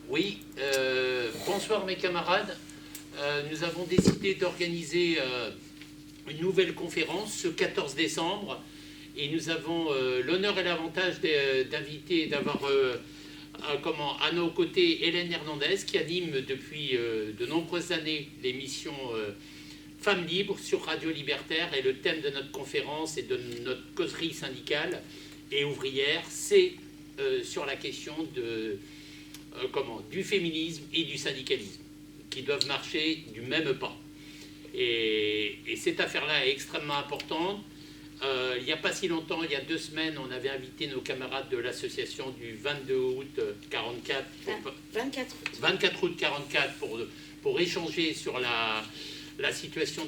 Oui, bonsoir mes camarades. Nous avons décidé d'organiser une nouvelle conférence ce 14 décembre et nous avons l'honneur et l'avantage d'inviter, d'avoir à nos côtés Hélène Hernandez qui anime depuis de nombreuses années l'émission Femmes libres sur Radio Libertaire, et le thème de notre conférence et de notre causerie syndicale et ouvrière, c'est sur la question du féminisme et du syndicalisme, qui doivent marcher du même pas. Et cette affaire-là est extrêmement importante. Il n'y a pas si longtemps, il y a 2 semaines, on avait invité nos camarades de l'association du 22 août 44, 24 août 44 pour échanger sur la situation,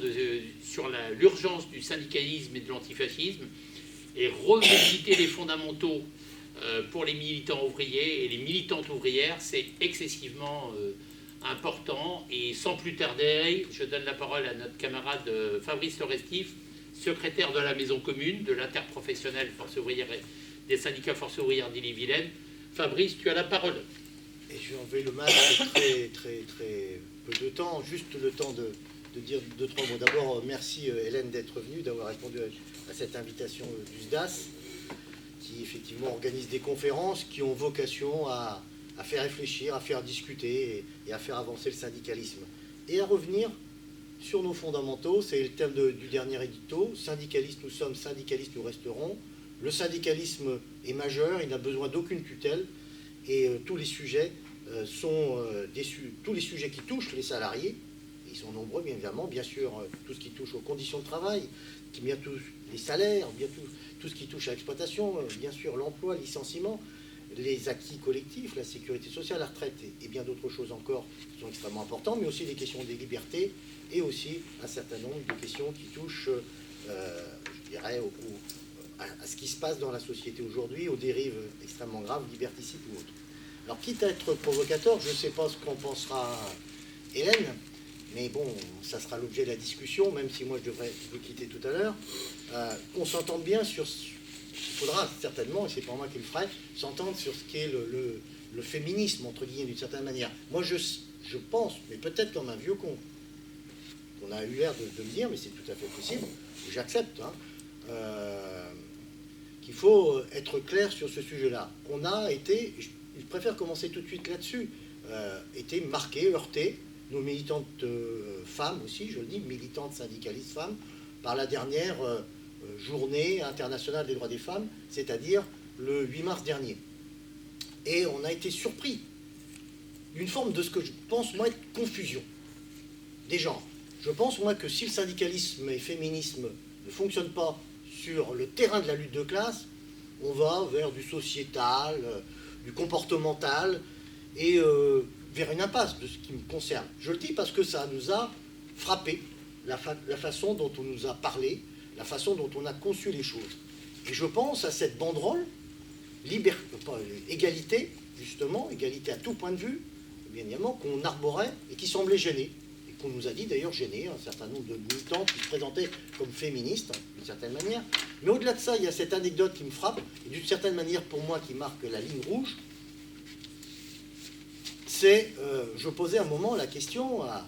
sur l'urgence du syndicalisme et de l'antifascisme, et revisiter les fondamentaux pour les militants ouvriers et les militantes ouvrières. C'est excessivement important. Et sans plus tarder, je donne la parole à notre camarade Fabrice Lorestif, secrétaire de la Maison commune de l'interprofessionnelle Force ouvrière des syndicats Force ouvrière d'Ille-et-Vilaine. Fabrice, tu as la parole. Et je vais le mettre très peu de temps, juste le temps de dire 2-3 mots. D'abord, merci Hélène d'être venue, d'avoir répondu à cette invitation du SDAS, qui effectivement organise des conférences qui ont vocation à faire réfléchir, à faire discuter et à faire avancer le syndicalisme. Et à revenir sur nos fondamentaux. C'est le thème du dernier édito. Syndicalistes nous sommes, syndicalistes nous resterons. Le syndicalisme est majeur, il n'a besoin d'aucune tutelle, et tous les sujets tous les sujets qui touchent les salariés, ils sont nombreux bien évidemment, bien sûr tout ce qui touche aux conditions de travail, bien tous les salaires, bien tout ce qui touche à l'exploitation, bien sûr l'emploi, le licenciement, les acquis collectifs, la sécurité sociale, la retraite et bien d'autres choses encore qui sont extrêmement importantes, mais aussi les questions des libertés et aussi un certain nombre de questions qui touchent, je dirais, à ce qui se passe dans la société aujourd'hui, aux dérives extrêmement graves, liberticides ou autres. Alors, quitte à être provocateur, je ne sais pas ce qu'en pensera Hélène, mais bon, ça sera l'objet de la discussion, même si moi je devrais vous quitter tout à l'heure, qu'on s'entende bien sur... Il faudra certainement, et c'est pas moi qui le ferai, s'entendre sur ce qu'est le féminisme, entre guillemets, d'une certaine manière. Moi, je pense, mais peut-être comme un vieux con, qu'on a eu l'air de me dire, mais c'est tout à fait possible, j'accepte, qu'il faut être clair sur ce sujet-là. On a été, je préfère commencer tout de suite là-dessus, été marqué, heurté, nos militantes femmes aussi, je le dis, militantes syndicalistes femmes, par la dernière journée internationale des droits des femmes, c'est-à-dire le 8 mars dernier. Et on a été surpris d'une forme de ce que je pense, moi, être confusion des genres. Je pense, moi, que si le syndicalisme et le féminisme ne fonctionnent pas sur le terrain de la lutte de classe, on va vers du sociétal, du comportemental, et vers une impasse de ce qui me concerne. Je le dis parce que ça nous a frappé, la façon dont on nous a parlé, la façon dont on a conçu les choses. Et je pense à cette banderole, égalité, justement, égalité à tout point de vue, bien évidemment, qu'on arborait et qui semblait gêner. Et qu'on nous a dit d'ailleurs gêner, un certain nombre de militants qui se présentaient comme féministes, d'une certaine manière. Mais au-delà de ça, il y a cette anecdote qui me frappe, et d'une certaine manière, pour moi, qui marque la ligne rouge. C'est, je posais un moment la question à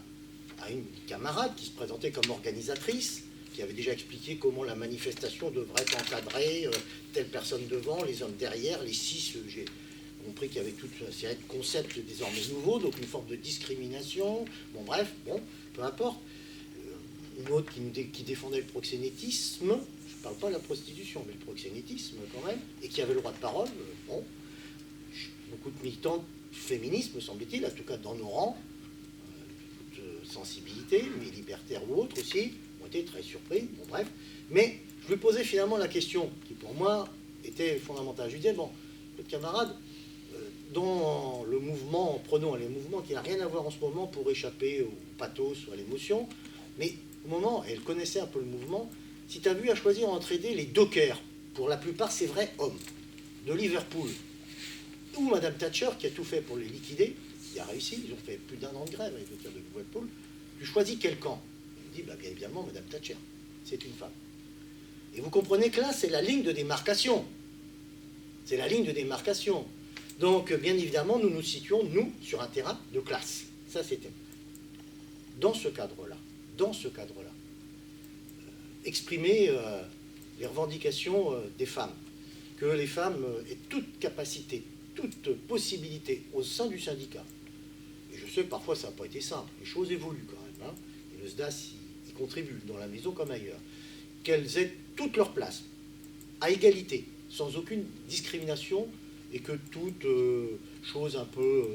une camarade qui se présentait comme organisatrice, qui avait déjà expliqué comment la manifestation devrait être encadrée, telle personne devant, les hommes derrière, les 6, j'ai compris qu'il y avait toute une série de concepts désormais nouveaux, donc une forme de discrimination, bon bref, bon, peu importe. Une autre qui défendait le proxénétisme, je ne parle pas de la prostitution, mais le proxénétisme quand même, et qui avait le droit de parole, bon, beaucoup de militants féministes, me semble-t-il, en tout cas dans nos rangs, toute sensibilité, mais libertaires ou autres aussi, ont été très surpris, bon bref. Mais je lui posais finalement la question qui pour moi était fondamentale. Je lui disais, bon, votre camarade, dans le mouvement, prenons les mouvements qui n'a rien à voir en ce moment pour échapper au pathos ou à l'émotion, mais au moment, elle connaissait un peu le mouvement, si tu as vu à choisir entre aider les dockers, pour la plupart c'est vrai hommes, de Liverpool, ou Madame Thatcher qui a tout fait pour les liquider, qui a réussi, ils ont fait plus d'1 an de grève avec le dockers de Liverpool, tu choisis quel camp? Il dit, bah, bien évidemment, Madame Thatcher, c'est une femme. Et vous comprenez que là, c'est la ligne de démarcation. C'est la ligne de démarcation. Donc, bien évidemment, nous nous situons, nous, sur un terrain de classe. Ça, c'était dans ce cadre-là, exprimer les revendications des femmes, que les femmes aient toute capacité, toute possibilité au sein du syndicat. Et je sais que parfois ça n'a pas été simple, les choses évoluent quand même, hein, et le SDAS y contribue, dans la maison comme ailleurs, qu'elles aient toute leur place, à égalité, sans aucune discrimination, et que toute chose un peu,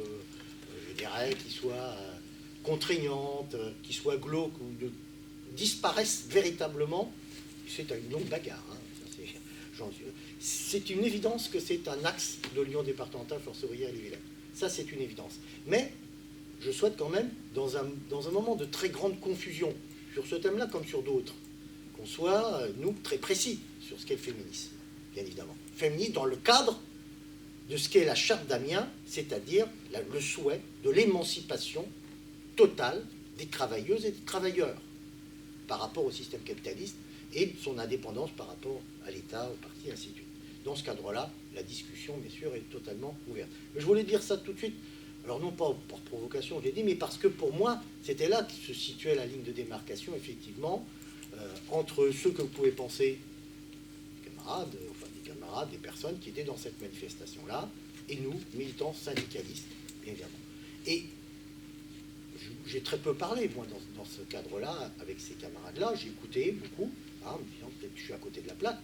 je dirais, qui soit contraignante, qui soit glauque, ou disparaisse véritablement. C'est une longue bagarre. Hein. C'est une évidence que c'est un axe de l'Union départementale Force ouvrière et Villette. Ça, c'est une évidence. Mais je souhaite quand même, dans un moment de très grande confusion, sur ce thème-là comme sur d'autres, qu'on soit, nous, très précis sur ce qu'est le féminisme, bien évidemment. Féminisme dans le cadre de ce qu'est la charte d'Amiens, c'est-à-dire le souhait de l'émancipation totale des travailleuses et des travailleurs par rapport au système capitaliste et de son indépendance par rapport à l'État, au parti, ainsi de suite. Dans ce cadre-là, la discussion, bien sûr, est totalement ouverte. Mais je voulais dire ça tout de suite, alors non pas par provocation, je l'ai dit, mais parce que pour moi, c'était là que se situait la ligne de démarcation, effectivement, entre ceux que vous pouvez penser, camarades, des camarades, des personnes qui étaient dans cette manifestation-là, et nous, militants syndicalistes, bien évidemment. Et j'ai très peu parlé, moi, dans ce cadre-là, avec ces camarades-là. J'ai écouté beaucoup, hein, me disant peut-être que je suis à côté de la plaque,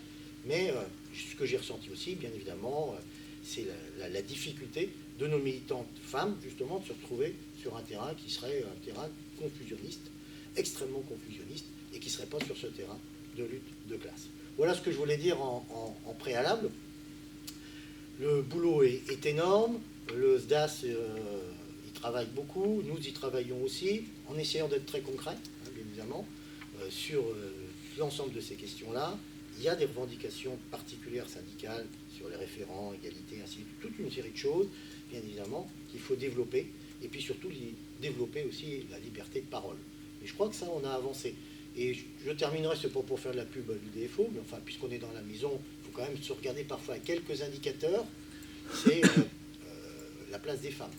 mais ce que j'ai ressenti aussi, bien évidemment, c'est la difficulté de nos militantes femmes, justement, de se retrouver sur un terrain qui serait un terrain confusionniste, extrêmement confusionniste, et qui ne serait pas sur ce terrain de lutte de classe. Voilà ce que je voulais dire en préalable. Le boulot est énorme, le SDAS travaille beaucoup, nous y travaillons aussi, en essayant d'être très concrets, hein, bien évidemment, sur l'ensemble de ces questions-là. Il y a des revendications particulières syndicales sur les référents, égalité, ainsi de suite, toute une série de choses, bien évidemment, qu'il faut développer, et puis surtout développer aussi la liberté de parole. Et je crois que ça, on a avancé. Et je terminerai, c'est pas pour faire de la pub à l'UDFO, mais enfin, puisqu'on est dans la maison, il faut quand même se regarder parfois à quelques indicateurs, c'est la place des femmes.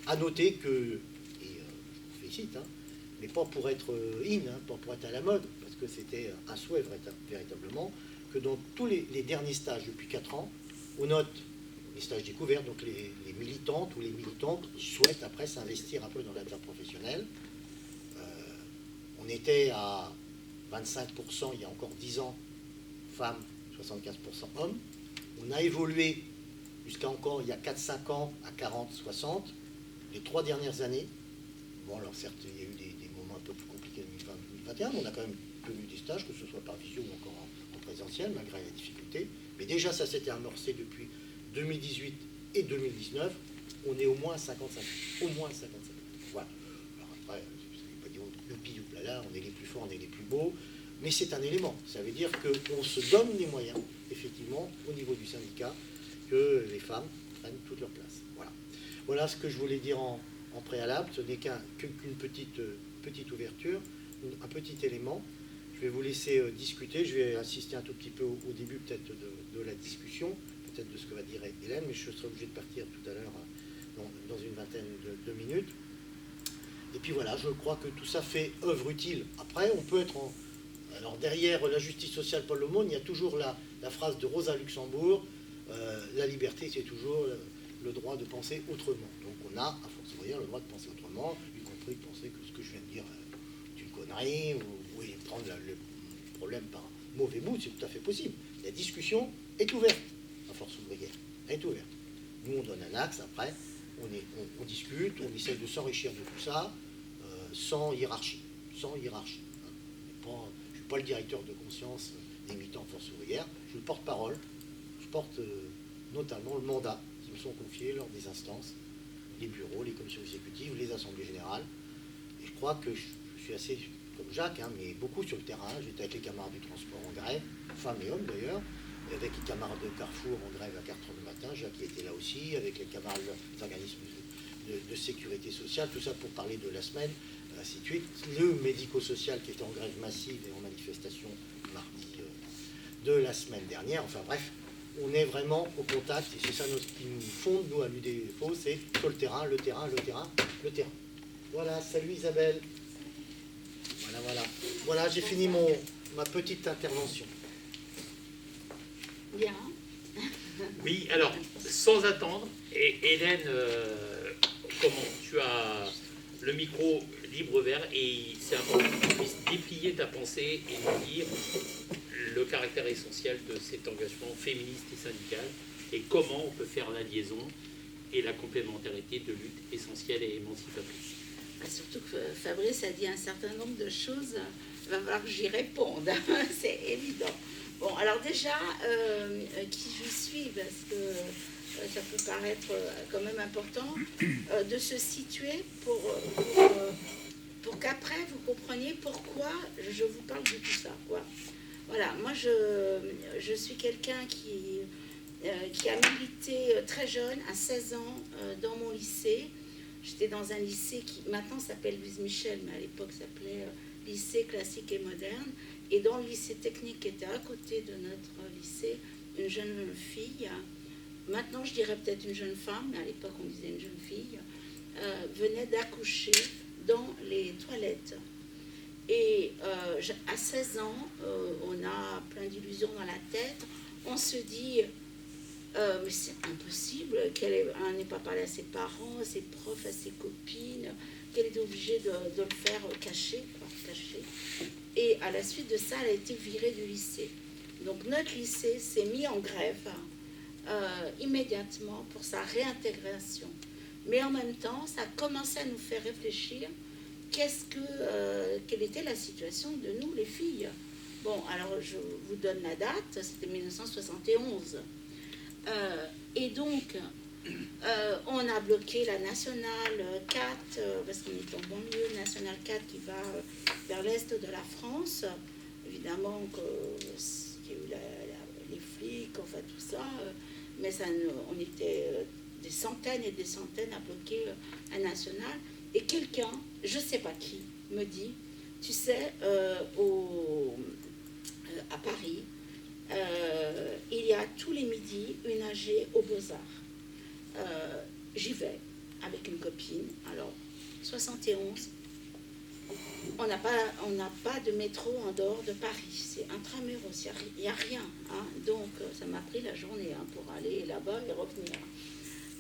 À noter que, et je vous félicite, hein, mais pas pour être pas pour être à la mode, parce que c'était un souhait véritablement, que dans tous les derniers stages depuis 4 ans, on note les stages découverts, donc les militantes ou les militants qui souhaitent après s'investir un peu dans l'interprofessionnel. On était à 25% il y a encore 10 ans, femmes, 75% hommes. On a évolué jusqu'à encore il y a 4-5 ans à 40-60. Les 3 dernières années, bon alors certes il y a eu des moments un peu plus compliqués en 2020-2021, mais on a quand même tenu des stages, que ce soit par visio ou encore en présentiel, malgré la difficulté. Mais déjà ça s'était amorcé depuis 2018 et 2019, on est au moins à 55. Au moins 55. Voilà. Alors après, je ne vais pas dire youpi, là, on est les plus forts, on est les plus beaux, mais c'est un élément. Ça veut dire qu'on se donne les moyens, effectivement, au niveau du syndicat, que les femmes prennent toute leur place. Voilà. Voilà ce que je voulais dire en préalable. Ce n'est qu'une petite ouverture, un petit élément. Je vais vous laisser discuter. Je vais insister un tout petit peu au début peut-être de la discussion, peut-être de ce que va dire Hélène, mais je serai obligé de partir tout à l'heure dans une vingtaine de minutes. Et puis voilà, je crois que tout ça fait œuvre utile. Après, on peut être alors derrière la justice sociale Paul Aumône, il y a toujours la phrase de Rosa Luxembourg, la liberté c'est toujours le droit de penser autrement. Donc on a, à force ouvrière, le droit de penser autrement, y compris de penser que ce que je viens de dire est une connerie, ou prendre le problème par un mauvais bout, c'est tout à fait possible. La discussion est ouverte, à force ouvrière, elle est ouverte. Nous on donne un axe, après on discute, on essaie de s'enrichir de tout ça, sans hiérarchie. Sans hiérarchie. Je ne suis pas le directeur de conscience des militants de force ouvrière, je suis le porte-parole, je porte notamment le mandat qui me sont confiés lors des instances, les bureaux, les commissions exécutives, les assemblées générales. Et je crois que je suis assez, comme Jacques, hein, mais beaucoup sur le terrain. J'étais avec les camarades du transport en grève, femmes et hommes d'ailleurs, et avec les camarades de Carrefour en grève à 4h du matin, Jacques qui était là aussi, avec les camarades des organismes de sécurité sociale, tout ça pour parler de la semaine, ainsi de suite. Le médico-social qui était en grève massive et en manifestation mardi de la semaine dernière. Enfin bref, on est vraiment au contact, et c'est ça qui nous fonde, nous, à l'UDFO, c'est sur le terrain, le terrain, le terrain, le terrain. Voilà, salut Isabelle. Voilà, voilà. Voilà, j'ai fini ma petite intervention. Bien. Oui, alors, sans attendre, et Hélène, comment tu as le micro libre vert et c'est important que tu puisses déplier ta pensée et nous dire le caractère essentiel de cet engagement féministe et syndical et comment on peut faire la liaison et la complémentarité de lutte essentielle et émancipatrice. Surtout que Fabrice a dit un certain nombre de choses, il va falloir que j'y réponde, c'est évident. Bon, alors déjà, qui je suis, parce que ça peut paraître quand même important, de se situer pour qu'après vous compreniez pourquoi je vous parle de tout ça, quoi. Voilà, moi je suis quelqu'un qui a milité très jeune, à 16 ans, dans mon lycée. J'étais dans un lycée qui maintenant s'appelle Louise Michel, mais à l'époque s'appelait lycée classique et moderne. Et dans le lycée technique qui était à côté de notre lycée, une jeune fille, maintenant je dirais peut-être une jeune femme, mais à l'époque on disait une jeune fille, venait d'accoucher dans les toilettes. Et à 16 ans, on a plein d'illusions dans la tête. On se dit, mais c'est impossible qu'elle n'ait pas parlé à ses parents, à ses profs, à ses copines, qu'elle était obligée de le faire caché. Et à la suite de ça, elle a été virée du lycée. Donc notre lycée s'est mis en grève immédiatement pour sa réintégration. Mais en même temps, ça a commencé à nous faire réfléchir quelle était la situation de nous, les filles. Bon, alors je vous donne la date, c'était 1971. Et donc, on a bloqué la Nationale 4, parce qu'on est en banlieue, Nationale 4 qui va vers l'est de la France. Évidemment, qu'il y a eu les flics, enfin tout ça, mais on était des centaines et des centaines à bloquer la Nationale. Et quelqu'un, je ne sais pas qui, me dit, tu sais, à Paris, il y a tous les midis une AG aux Beaux-Arts. J'y vais avec une copine. Alors, 71, on n'a pas de métro en dehors de Paris. C'est intramuros, il n'y a rien. Hein. Donc, ça m'a pris la journée pour aller là-bas et revenir.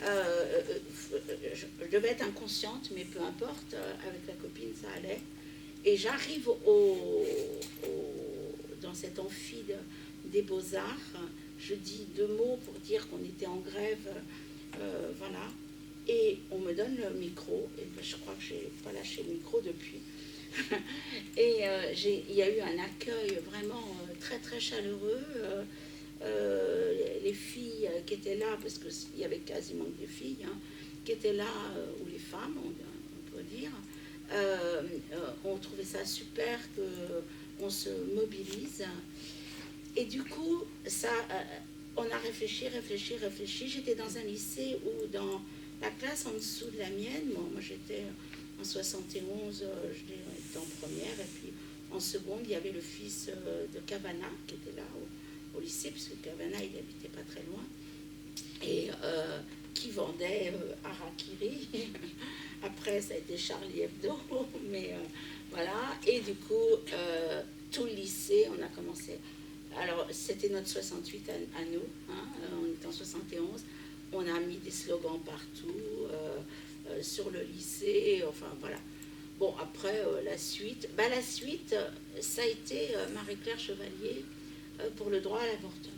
Je devais être inconsciente, mais peu importe, avec la copine, ça allait. Et j'arrive dans cet amphi des Beaux-Arts, je dis 2 mots pour dire qu'on était en grève, voilà, et on me donne le micro, et je crois que je n'ai pas lâché le micro depuis, et il y a eu un accueil vraiment très très chaleureux, les filles qui étaient là, parce qu'il y avait quasiment que des filles, hein, qui étaient là, ou les femmes, on peut dire, on trouvait ça super qu'on se mobilise. Et du coup, on a réfléchi. J'étais dans un lycée où, dans la classe en dessous de la mienne, moi j'étais en 71, j'étais en première, et puis en seconde, il y avait le fils de Cavana qui était là au lycée, puisque Cavana, il habitait pas très loin, et qui vendait harakiri. Après, ça a été Charlie Hebdo, mais voilà. Et du coup, tout le lycée, on a commencé. Alors, c'était notre 68 à nous, hein, on était en 71. On a mis des slogans partout, sur le lycée, enfin voilà. Bon, après, la suite, ça a été Marie-Claire Chevalier pour le droit à l'avortement.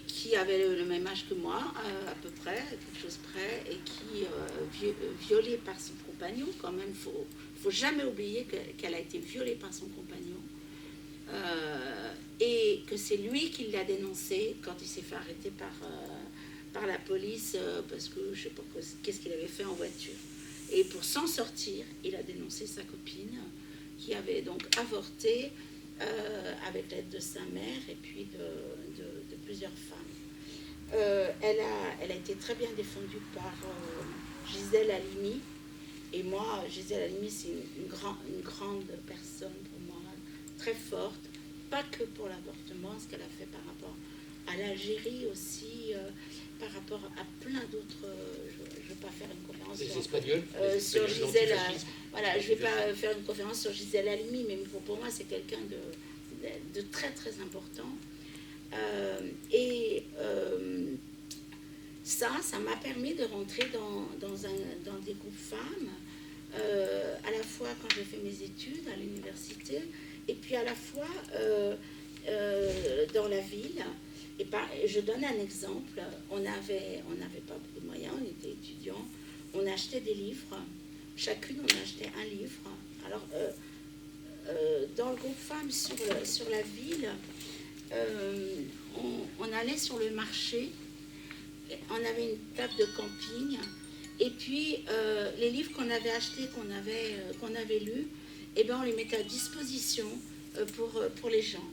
Qui avait le même âge que moi, à peu près, quelque chose près, et qui, violée par son compagnon, quand même, faut jamais oublier qu'elle a été violée par son compagnon, et que c'est lui qui l'a dénoncé quand il s'est fait arrêter par la police, parce que je ne sais pas qu'est-ce qu'il avait fait en voiture. Et pour s'en sortir, il a dénoncé sa copine, qui avait donc avorté, avec l'aide de sa mère et puis de plusieurs femmes. Elle a été très bien défendue par Gisèle Halimi. Et moi, Gisèle Halimi, c'est une grande personne pour moi, très forte. pas que pour l'avortement, ce qu'elle a fait par rapport à l'Algérie aussi, par rapport à plein d'autres. Je ne veux pas faire une conférence Les Espagnols, sur Gisèle. l'antifascisme. Voilà, je ne vais pas faire une conférence sur Gisèle Halimi, mais pour moi, c'est quelqu'un de très très important. Ça m'a permis de rentrer dans des groupes femmes, à la fois quand j'ai fait mes études à l'université, et puis à la fois dans la ville. Je donne un exemple. On n'avait pas beaucoup de moyens, on était étudiants. On achetait des livres. Chacune, on achetait un livre. Alors, dans le groupe femmes sur la ville, on allait sur le marché. On avait une table de camping. Et puis, les livres qu'on avait achetés, qu'on avait lus, eh ben, on les mettait à disposition pour les gens.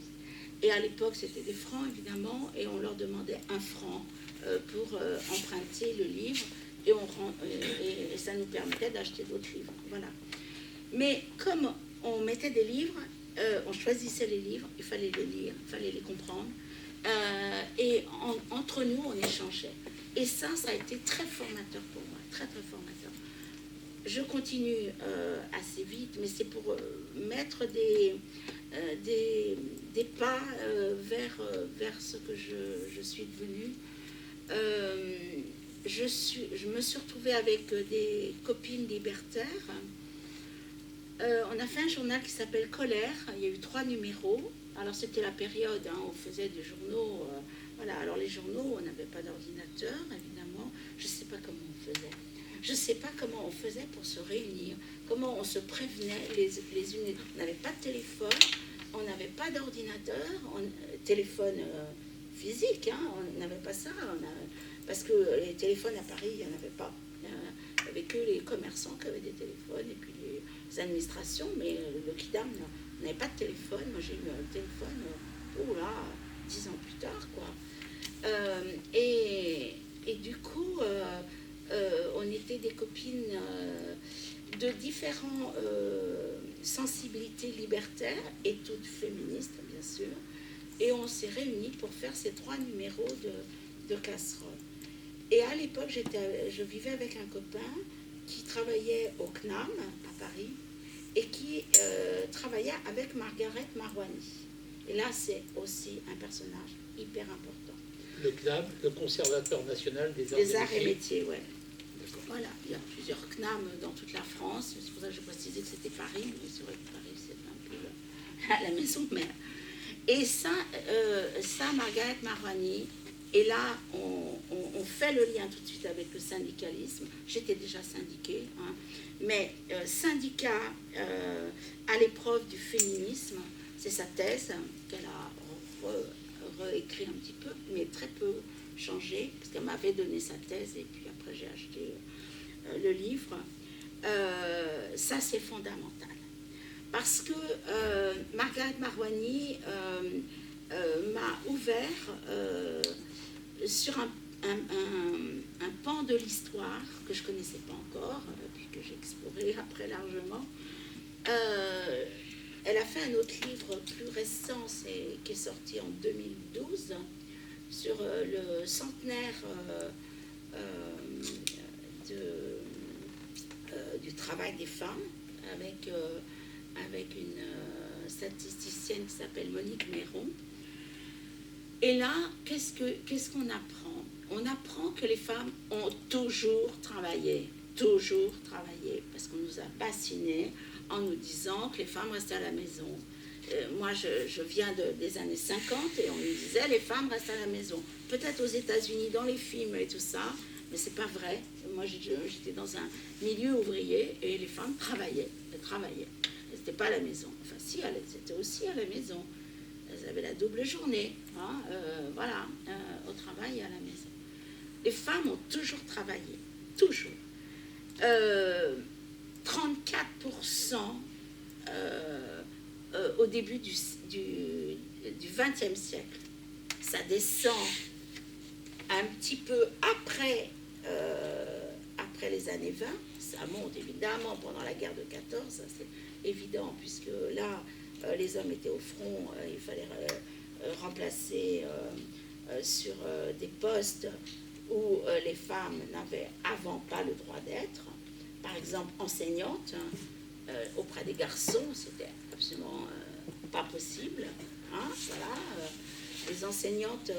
Et à l'époque, c'était des francs, évidemment, et on leur demandait 1 franc pour emprunter le livre, et ça nous permettait d'acheter d'autres livres. Voilà. Mais comme on mettait des livres, on choisissait les livres, il fallait les lire, il fallait les comprendre, et entre nous, on échangeait. Et ça a été très formateur pour moi, très, très formateur. Je continue assez vite, mais c'est pour mettre des pas vers ce que je suis devenue. Je me suis retrouvée avec des copines libertaires. On a fait un journal qui s'appelle Colère. Il y a eu 3 numéros. Alors c'était la période où on faisait des journaux. Voilà. Alors les journaux, on n'avait pas d'ordinateur, évidemment. Je ne sais pas comment on faisait. Je ne sais pas comment on faisait pour se réunir, comment on se prévenait les unes. On n'avait pas de téléphone, on n'avait pas d'ordinateur, téléphone physique, hein, on n'avait pas ça, parce que les téléphones à Paris, il n'y en avait pas. Il n'y avait que les commerçants qui avaient des téléphones, et puis les administrations, mais le Kidam n'avait pas de téléphone. Moi, j'ai eu un téléphone, 10 ans plus tard, quoi. Et du coup... on était des copines de différentes sensibilités libertaires et toutes féministes, bien sûr. Et on s'est réunis pour faire ces 3 numéros de casserole. Et à l'époque, je vivais avec un copain qui travaillait au CNAM à Paris et qui travaillait avec Margaret Marouani. Et là, c'est aussi un personnage hyper important. Le CNAM, le Conservatoire national des arts et métiers, ouais. Voilà, il y a plusieurs CNAM dans toute la France. C'est pour ça que je précisais que c'était Paris, mais c'est vrai que Paris, c'est un peu à la maison mère. Et ça, Margaret Marouani, et là, on fait le lien tout de suite avec le syndicalisme. J'étais déjà syndiquée, hein, mais syndicat à l'épreuve du féminisme, c'est sa thèse qu'elle a réécrit un petit peu, mais très peu changé, parce qu'elle m'avait donné sa thèse, et puis après j'ai acheté le livre. Ça, c'est fondamental. Parce que Margaret Marouani m'a ouvert sur un pan de l'histoire que je ne connaissais pas encore, puis que j'ai exploré après largement. Elle a fait un autre livre plus récent, qui est sorti en 2012, sur le centenaire du travail des femmes, avec une statisticienne qui s'appelle Monique Méron. Et là, qu'est-ce qu'on apprend? On apprend que les femmes ont toujours travaillé, parce qu'on nous a bassinés en nous disant que les femmes restaient à la maison. Moi, je viens des années 50 et on nous disait les femmes restent à la maison. Peut-être aux États-Unis, dans les films et tout ça, mais c'est pas vrai. Moi, j'étais dans un milieu ouvrier et les femmes travaillaient. Elles travaillaient. Elles n'étaient pas à la maison. Enfin, si, elles étaient aussi à la maison. Elles avaient la double journée, hein, au travail et à la maison. Les femmes ont toujours travaillé, toujours. 34% au début du XXe siècle. Ça descend un petit peu après les années 20. Ça monte évidemment pendant la guerre de 14, ça c'est évident, puisque là, les hommes étaient au front, il fallait remplacer sur des postes où les femmes n'avaient avant pas le droit d'être. Par exemple, enseignante, auprès des garçons, c'était absolument pas possible. Hein, voilà. Les enseignantes,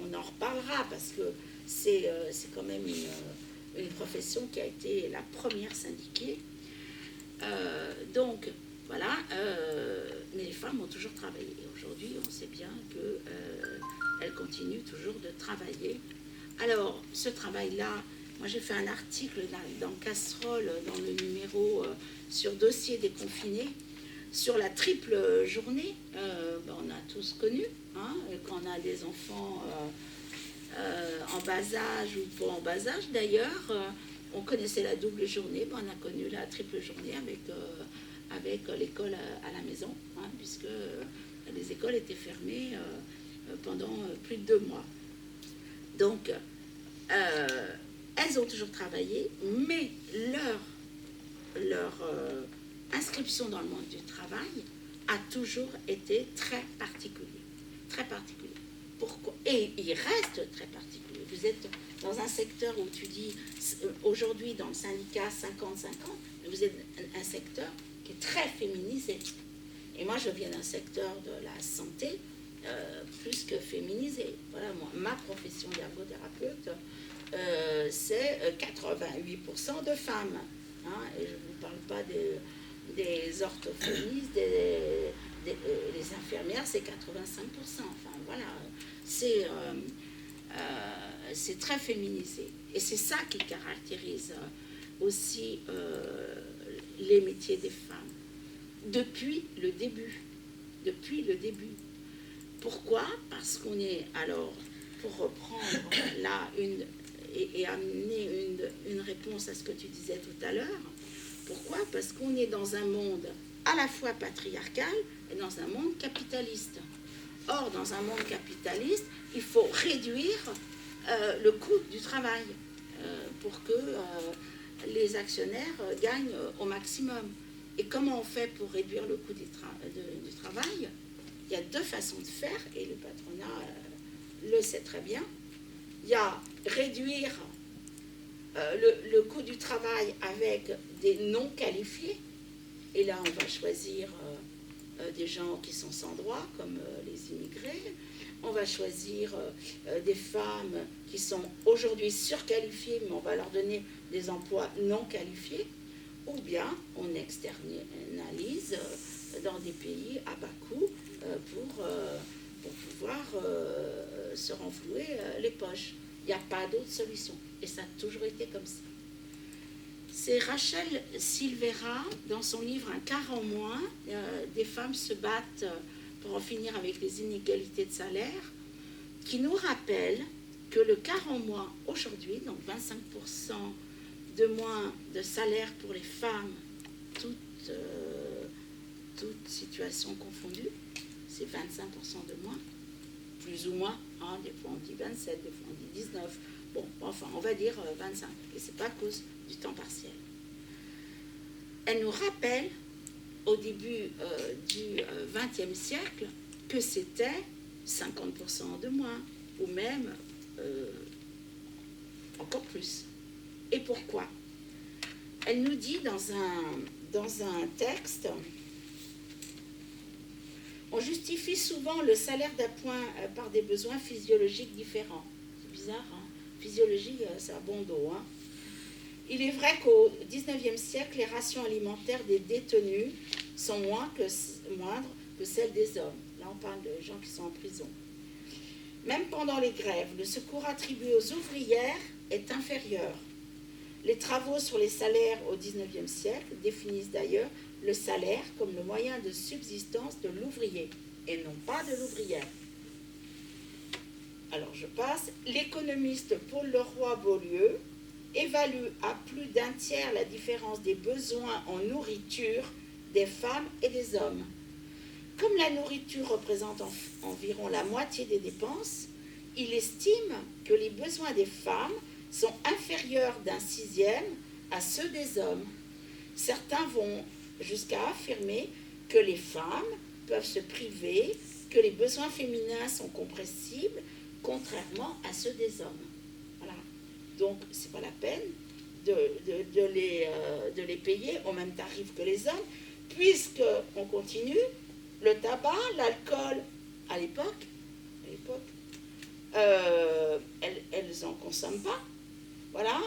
on en reparlera parce que c'est quand même une profession qui a été la première syndiquée. Donc, voilà, mais les femmes ont toujours travaillé. Et aujourd'hui, on sait bien qu'elles continuent toujours de travailler. Alors, ce travail-là, moi j'ai fait un article dans Casserole, dans le numéro sur dossier des confinés, sur la triple journée. On a tous connu, hein, quand on a des enfants en bas âge ou pas en bas âge d'ailleurs, on connaissait la double journée, on a connu la triple journée avec l'école à la maison, hein, puisque les écoles étaient fermées pendant plus de 2 mois. Donc, elles ont toujours travaillé, mais leur inscription dans le monde du travail a toujours été très particulier. Très particulier. Pourquoi? Et il reste très particulier. Vous êtes dans un secteur où tu dis, aujourd'hui dans le syndicat 50-50, vous êtes un secteur qui est très féminisé. Et moi, je viens d'un secteur de la santé plus que féminisé. Voilà, moi, ma profession d'ergothérapeute, c'est 88% de femmes. Hein, et je ne vous parle pas des orthophonistes, les infirmières, c'est 85%. Enfin, voilà, c'est très féminisé. Et c'est ça qui caractérise aussi les métiers des femmes. Depuis le début. Depuis le début. Pourquoi? Parce qu'on est, alors, pour reprendre là et amener une réponse à ce que tu disais tout à l'heure, pourquoi? Parce qu'on est dans un monde à la fois patriarcal et dans un monde capitaliste. Or, dans un monde capitaliste, il faut réduire le coût du travail pour que les actionnaire gagne au maximum. Et comment on fait pour réduire le coût du travail? Il y a 2 façons de faire, et le patronat le sait très bien. Il y a réduire le coût du travail avec des non qualifiés, et là on va choisir des gens qui sont sans droit, comme les immigrés. On va choisir des femmes qui sont aujourd'hui surqualifiées, mais on va leur donner des emplois non qualifiés, ou bien on externalise dans des pays à bas coût pour pouvoir se renflouer les poches. Il n'y a pas d'autre solution, et ça a toujours été comme ça. C'est Rachel Silvera, dans son livre « Un quart en moins », des femmes se battent pour en finir avec les inégalités de salaire, qui nous rappelle que le quart en moins aujourd'hui, donc 25% de moins de salaire pour les femmes, toutes situations confondues, c'est 25% de moins, plus ou moins, hein, des fois on dit 27, des fois on dit 19, bon, enfin on va dire 25, et c'est pas à cause du temps partiel. Elle nous rappelle, au début du XXe siècle, que c'était 50% de moins, ou même encore plus. Et pourquoi? Elle nous dit dans un texte, on justifie souvent le salaire d'appoint par des besoins physiologiques différents. C'est bizarre, hein? Physiologie, c'est à bon dos, hein? Il est vrai qu'au XIXe siècle, les rations alimentaires des détenus sont moindres que celles des hommes. Là, on parle de gens qui sont en prison. Même pendant les grèves, le secours attribué aux ouvrières est inférieur. Les travaux sur les salaires au XIXe siècle définissent d'ailleurs le salaire comme le moyen de subsistance de l'ouvrier et non pas de l'ouvrière. Alors je passe. L'économiste Paul Leroy-Beaulieu évalue à plus d'un tiers la différence des besoins en nourriture des femmes et des hommes. Comme la nourriture représente environ la moitié des dépenses, il estime que les besoins des femmes sont inférieurs d'1/6 à ceux des hommes. Certains vont jusqu'à affirmer que les femmes peuvent se priver, que les besoins féminins sont compressibles, contrairement à ceux des hommes. Voilà. Donc, c'est pas la peine de les payer au même tarif que les hommes, puisqu'on continue, le tabac, l'alcool, à l'époque, elles n'en consomment pas, voilà,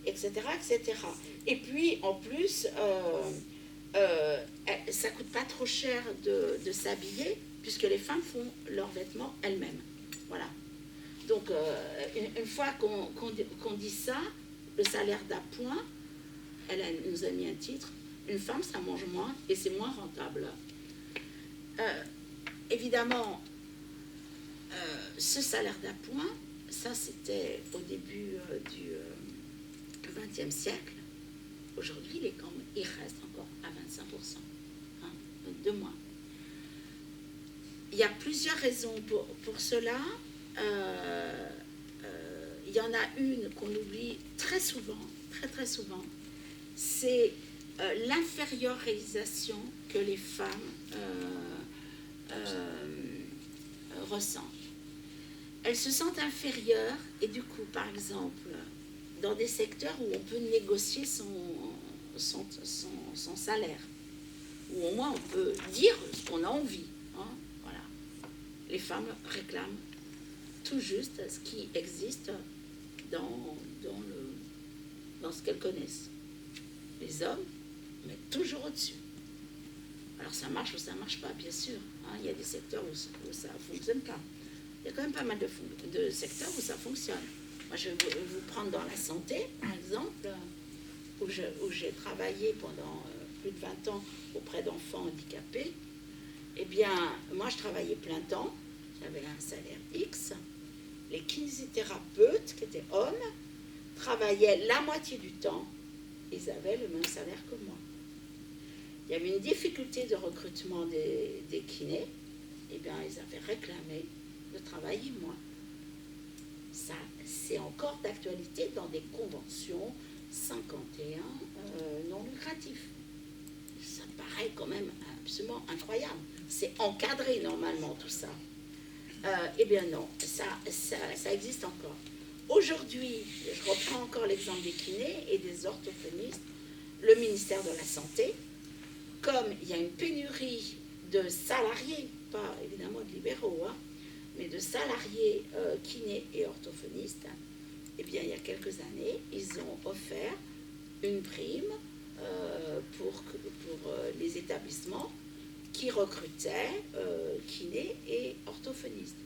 etc., etc. Et puis, en plus, ça coûte pas trop cher de s'habiller, puisque les femmes font leurs vêtements elles-mêmes. Voilà. Donc, une fois qu'on dit ça, le salaire d'appoint, nous a mis un titre, une femme, ça mange moins et c'est moins rentable. Évidemment, ce salaire d'appoint, ça c'était au début du XXe siècle. Aujourd'hui, il reste encore à 25%, hein, de moins. Il y a plusieurs raisons pour cela. Il y en a une qu'on oublie très souvent, très souvent, c'est l'infériorisation que les femmes ressentent. Elles se sentent inférieures et du coup, par exemple, dans des secteurs où on peut négocier son salaire, où au moins on peut dire ce qu'on a envie. Hein, voilà. Les femmes réclament tout juste ce qui existe dans ce qu'elles connaissent. Les hommes mettent toujours au-dessus. Alors ça marche ou ça ne marche pas, bien sûr. Hein, il y a des secteurs où ça ne fonctionne pas. Il y a quand même pas mal de secteurs où ça fonctionne. Moi, je vais vous prendre dans la santé, par exemple, où j'ai travaillé pendant plus de 20 ans auprès d'enfants handicapés. Eh bien, moi, je travaillais plein temps. J'avais un salaire X. Les kinésithérapeutes, qui étaient hommes, travaillaient la moitié du temps. Ils avaient le même salaire que moi. Il y avait une difficulté de recrutement des kinés. Eh bien, ils avaient réclamé de travailler moins. Ça, c'est encore d'actualité dans des conventions 51 non lucratifs. Ça paraît quand même absolument incroyable. C'est encadré normalement tout ça. Eh bien non, ça existe encore. Aujourd'hui, je reprends encore l'exemple des kinés et des orthophonistes, le ministère de la Santé, comme il y a une pénurie de salariés, pas évidemment de libéraux, hein, mais de salariés kinés et orthophonistes, eh bien il y a quelques années, ils ont offert une prime pour les établissements qui recrutaient kinés et orthophonistes.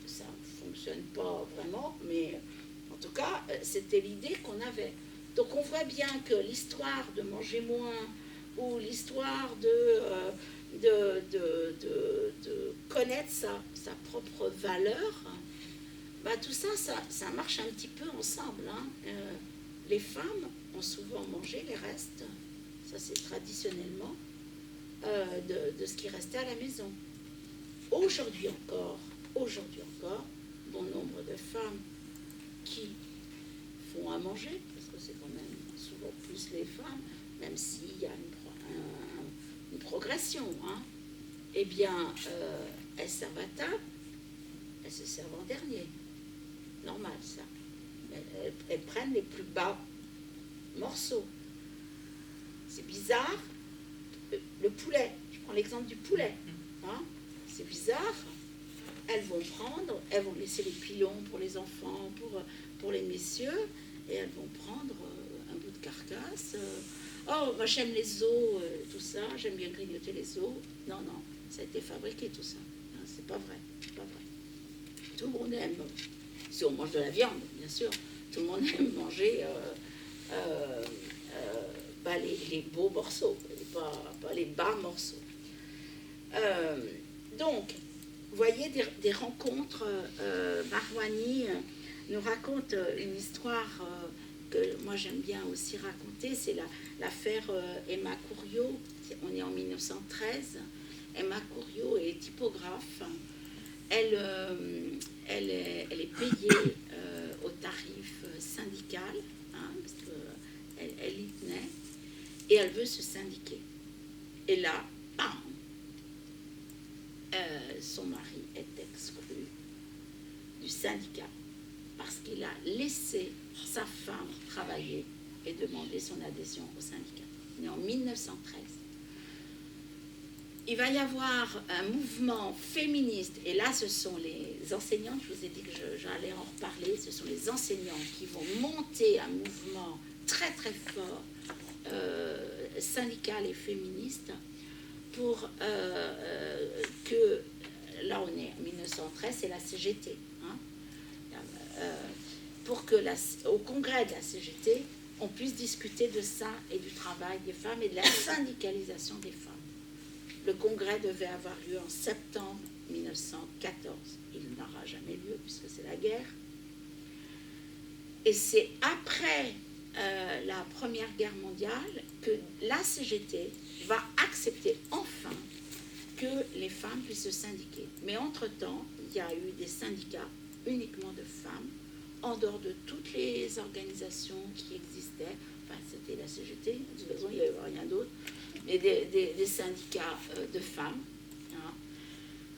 Ça ne fonctionne pas vraiment, mais en tout cas, c'était l'idée qu'on avait. Donc on voit bien que l'histoire de manger moins ou l'histoire de connaître sa propre valeur, bah, tout ça, ça marche un petit peu ensemble. Hein. Les femmes ont souvent mangé les restes, ça c'est traditionnellement, de ce qui restait à la maison. Aujourd'hui encore, bon nombre de femmes qui font à manger, parce que c'est quand même souvent plus les femmes, même s'il y a une progression, hein, eh bien, elles servent à table, elles se servent en dernier. Normal, ça. Elles prennent les plus bas morceaux. C'est bizarre. Le poulet, je prends l'exemple du poulet. Hein, c'est bizarre. Elles vont laisser les pilons pour les enfants, pour les messieurs, et elles vont prendre un bout de carcasse. Oh, moi j'aime les os, tout ça, j'aime bien grignoter les os. Non, ça a été fabriqué tout ça. Non, c'est pas vrai. Tout le monde aime, si on mange de la viande, bien sûr, tout le monde aime manger les beaux morceaux, pas les bas morceaux. Donc, vous voyez des rencontres. Marouani nous raconte une histoire que moi j'aime bien aussi raconter, c'est l'affaire Emma Couriot. On est en 1913. Emma Couriot est typographe. Elle est payée au tarif syndical, hein, parce qu'elle y tenait, et elle veut se syndiquer. Et là, bam, son mari est exclu du syndicat parce qu'il a laissé sa femme travailler et demander son adhésion au syndicat. Mais en 1913, il va y avoir un mouvement féministe, et là ce sont les enseignantes, je vous ai dit que j'allais en reparler, ce sont les enseignants qui vont monter un mouvement très très fort, syndical et féministe, pour que, là on est en 1913, c'est la CGT, hein, pour que au congrès de la CGT, on puisse discuter de ça et du travail des femmes et de la syndicalisation des femmes. Le congrès devait avoir lieu en septembre 1914. Il n'aura jamais lieu puisque c'est la guerre. Et c'est après la Première Guerre mondiale que la CGT va accepter enfin que les femmes puissent se syndiquer. Mais entre-temps, il y a eu des syndicats uniquement de femmes, en dehors de toutes les organisations qui existaient. Enfin, c'était la CGT, de toute façon, il n'y avait rien d'autre. Mais des syndicats de femmes, hein,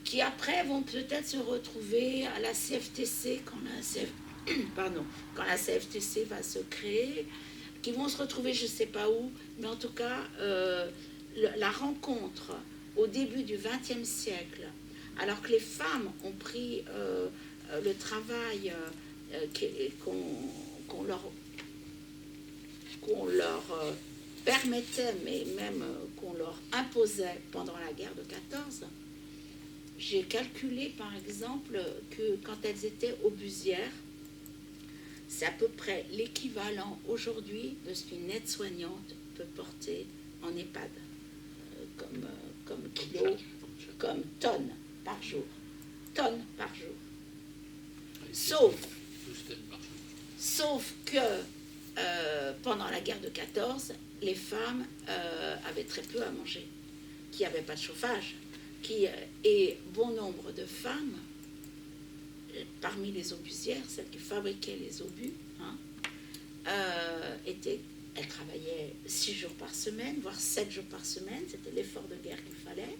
qui après vont peut-être se retrouver à la CFTC quand la CFTC va se créer, qui vont se retrouver je ne sais pas où, mais en tout cas, la rencontre au début du XXe siècle, alors que les femmes ont pris le travail qu'on leur permettait, mais même qu'on leur imposait pendant la guerre de 14, j'ai calculé par exemple que quand elles étaient obusières, c'est à peu près l'équivalent aujourd'hui de ce qu'une aide-soignante peut porter en EHPAD, comme kilo, comme tonnes par jour. Tonnes par jour. Sauf que pendant la guerre de 14, les femmes avaient très peu à manger, qu'il n'y avait pas de chauffage, et bon nombre de femmes, parmi les obusières, celles qui fabriquaient les obus, hein, elles travaillaient 6 jours par semaine, voire 7 jours par semaine, c'était l'effort de guerre qu'il fallait.